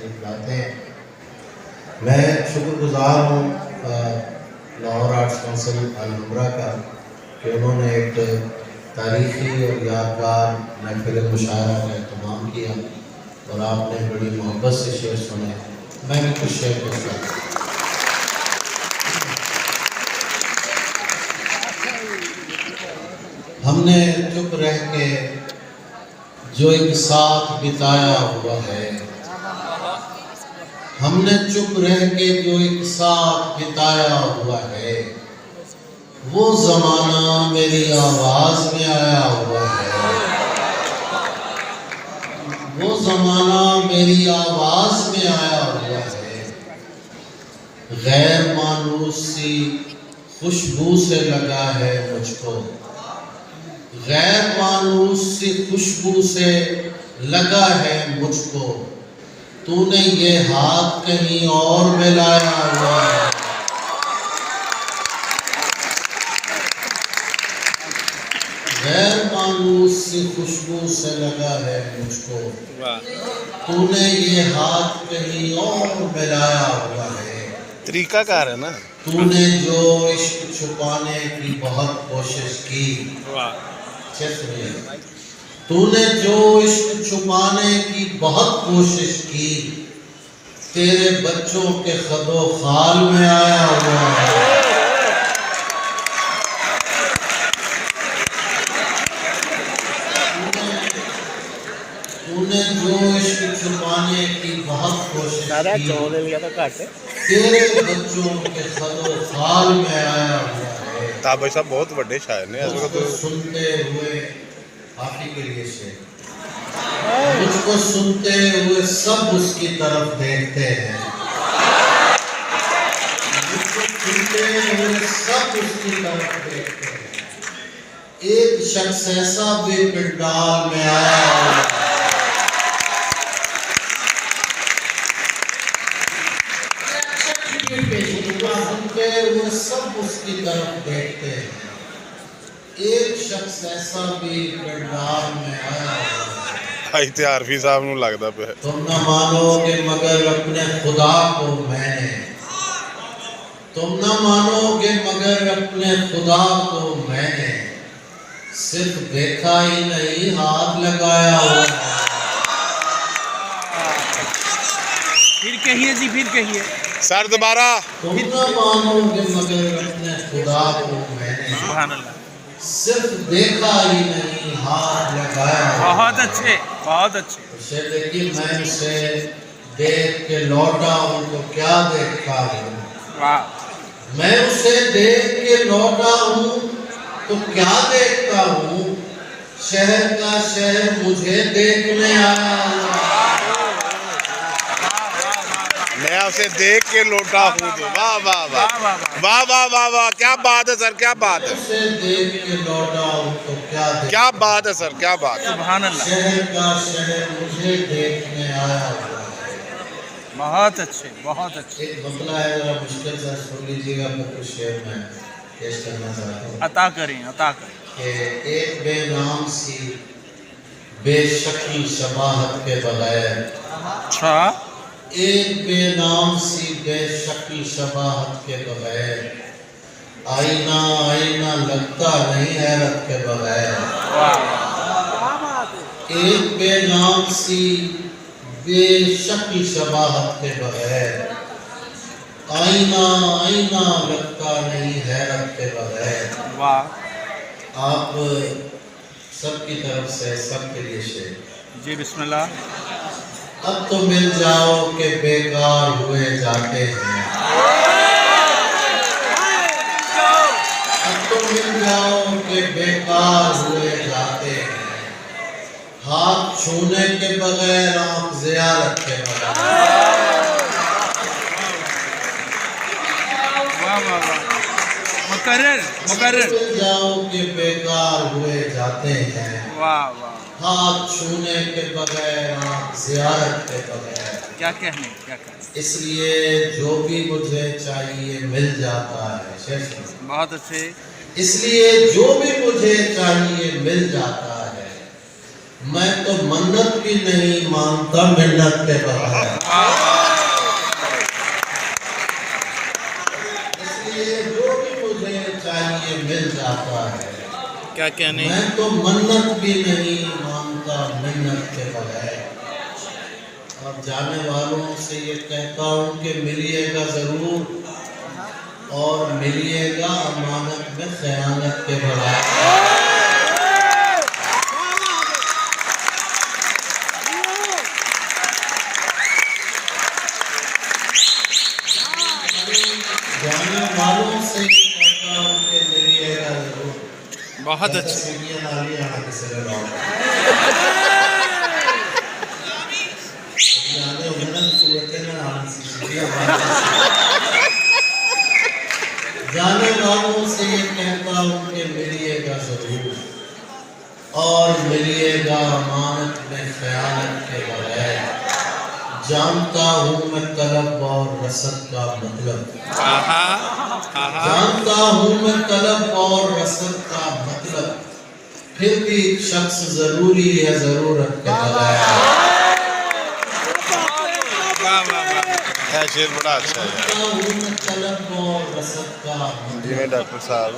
तशरीफ लाते हैं। मैं शुक्रगुजार हूँ लाहौर आर्ट्स काउंसिल अल-उम्रा का कि उन्होंने एक तारीख़ी और यादगार महफिल मुशायरा का एहतमाम किया और आपने बड़ी मोहब्बत से शेर सुने। मैं भी कुछ शेर करता हूँ। हमने चुप रह के जो एक साथ बिताया हुआ है, हमने चुप रह के जो एक साथ बिताया हुआ है, वो ज़माना मेरी आवाज़ में आया हुआ है, वो ज़माना मेरी आवाज़ में आया हुआ है। गैर मानूस सी खुशबू से लगा है मुझको, गैर मानूस सी खुशबू से लगा है मुझको, तूने ये हाथ कहीं और मिलाया हुआ है। गैर मानूस सी खुशबू से लगा है मुझको, तूने ये हाथ कहीं और मिलाया हुआ है। तरीकाकार है ना। तूने जो इश्क छुपाने की बहुत कोशिश की, तूने जो इश्क छुपाने की बहुत कोशिश की, तेरे बच्चों के खदो खाल में आया हुआ है। तूने जो इश्क छुपाने की बहुत कोशिश की, तेरे बच्चों के खदो खाल में आया हुआ है। ताबा साहब बहुत बड़े शायर ने। मुझको सुनते हुए आप ही के लिए शेर, मुझको सुनते हुए सब उसकी तरफ देखते हैं, मुझको सुनते हुए सब उसकी तरफ देखते हैं। एक शख्स ऐसा भी पिंडाल में आया हुआ है, सुनते हुए सब उसकी तरफ देखते हैं। एक शख्स ऐसा भी पिंडाल में आया हुआ है। इतिहारफी साहब नूं लगदा पे तुम न मानोगे मगर अपने खुदा को मैंने, तुम न मानोगे मगर अपने खुदा को मैंने सिर्फ देखा ही नहीं हाथ लगाया हुआ है। फिर कहिए जी, फिर कहिए सर दोबारा। तुम न मानोगे मगर अपने खुदा को मैंने सुभान अल्लाह। सिर्फ देखा ही नहीं हाथ लगाया। बहुत अच्छे, बहुत अच्छे। उसे देखिए, मैं उसे देख के लौटा हूँ तो क्या देखता हूँ, वाह। मैं उसे देख के लौटा हूँ तो क्या देखता हूँ, शहर का शहर मुझे देखने आया हुआ। मैं उसे देख के लौटा हूँ तो वाह वाह वाह वाह वाह वाह वाह, क्या बात है सर, क्या बात है। उसे देख के लौटा हूँ तो क्या बात है सर, क्या बात है। सुभान अल्लाह। शहर का शहर मुझे देखने आया हुआ है। बहुत अच्छे, बहुत अच्छे। एक बंगला है, जरा मुश्किल से सुन लीजिएगा, मैं कुछ शेर में पेश करना चाहता हूँ। अता करें, अता करें। कि एक बेनाम सी बेशकील शबाहत के बगैर, अच्छा। एक बेनाम सी बेशकील शबाहत के बगैर, आईना आईना लगता नहीं हैरत के बगैर। एक बेनाम सी बेशकील शबाहत के बगैर, आईना आईना लगता नहीं हैरत के बगैर। वाह। आप सबकी तरफ से सबके लिए शेर। जी बिस्मिल्लाह। अब तो मिल जाओ के बेकार हुए जाते हैं, अब तो मिल जाओ के बेकार हुए जाते हैं, हाथ छूने के बगैर आंख ज़ियारत के बगैर। वाह वाह वाह। मुकर्रर, मुकर्रर। मिल जाओ के बेकार हुए जाते हैं, वाह वाह। हाथ छूने के बगैर आंख ज़ियारत के बगैर। क्या कहने, क्या कहने। इसलिए जो भी मुझे चाहिए मिल जाता है। शेर सुनो। बहुत अच्छे। इसलिए जो भी मुझे चाहिए मिल जाता है, मैं तो मन्नत भी नहीं मांगता मिन्नत के बगैर। क्या क्या नहीं? मैं तो मन्नत भी नहीं मांगता मिन्नत के बगैर। अब जाने वालों से ये कहता हूँ कि मिलिएगा ज़रूर, और मिलिएगा अमानत में खयानत के बगैर। जाने वालों से ये कहता हूँ कि मिलिएगा ज़रूर। बहुत अच्छे। जाने वालों से ये कहता हूँ कि मिलिएगा जरूर, और मिलिएगा अमानत में खयानत के बगैर। जानता हूँ मैं तलब और रसद का मतलब, जानता हूँ मैं तलब और रसद का मतलब, फिर भी एक शख्स जरूरी है जरूरत के बगैर। शेर बड़ा अच्छा है। जानता हूँ मैं तलब और रसद का जी में डॉक्टर साहब,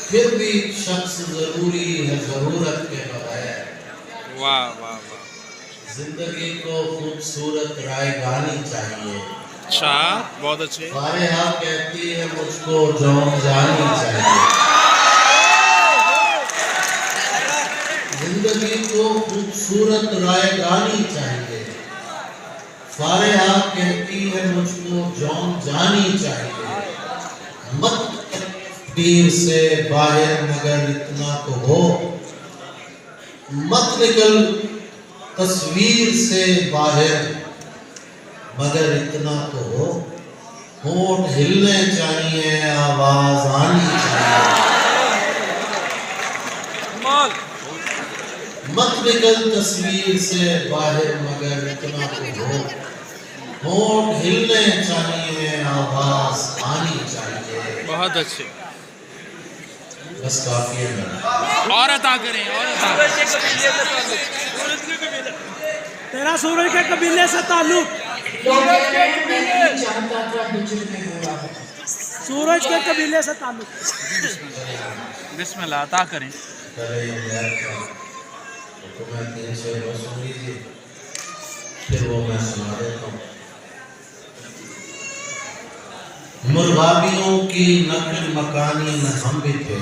फिर भी शख्स जरूरी है जरूरत के बगैर। वाह वाह वाह। जिंदगी को खूबसूरत रायगानी चाहिए। अच्छा, बहुत अच्छे। फारिहा कहती है मुझको जौन जानी चाहिए। जिंदगी को खूबसूरत रायगानी चाहिए। फारिहा कहती है मुझको जौन जानी चाहिए। मत तीर से बाहर मगर इतना तो हो, मत निकल तस्वीर से बाहर मगर इतना तो हो। होंठ हिलने चाहिए, आवाज आनी चाहिए। मत निकल तस्वीर से बाहर मगर इतना तो हो। होंठ हिलने चाहिए, आवाज आनी चाहिए। बहुत अच्छे। बस काफी है। और अता करें, और अता करें। तेरा सूरज के कबीले से ताल्लुक, सूरज के कबीले से ताल्लुक। बिस्मिल्लाह अता करें। तो मैं 3 शेर बस सुन लीजिए, फिर वो मैं सुना देता हूँ। मुर्गाबियों की नकल मकानी में हम भी थे।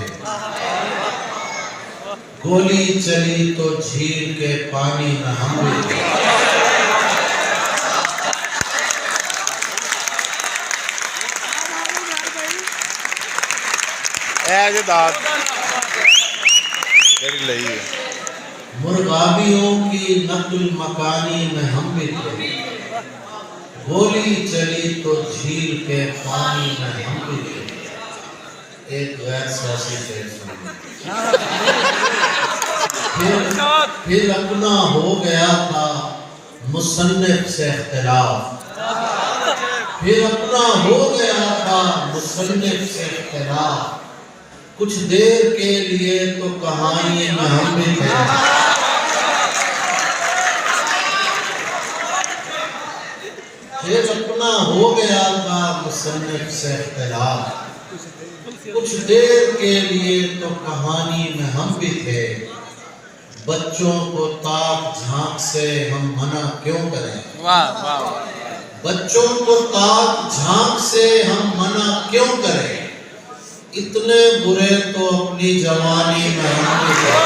गोली चली तो झील के पानी में हम भी थे। मुर्गाबियों की नकल मकानी में हम भी थे। गोली चली तो झील के पानी में हम भी थे। एक गैर सियासी शेर फिर अपना हो गया था मुसन्निफ से इख्तिलाफ। फिर अपना हो गया था मुसन्निफ से इख्तिलाफ। कुछ देर के लिए तो कहानी में हम भी थे। फिर अपना हो गया था मुसन्निफ से इख्तिलाफ। कुछ देर के लिए तो कहानी में हम भी थे। बच्चों को ताक झांक से हम मना क्यों करें? वाह वाह। बच्चों को ताक झांक से हम मना क्यों करें? इतने बुरे तो अपनी जवानी में हम भी थे।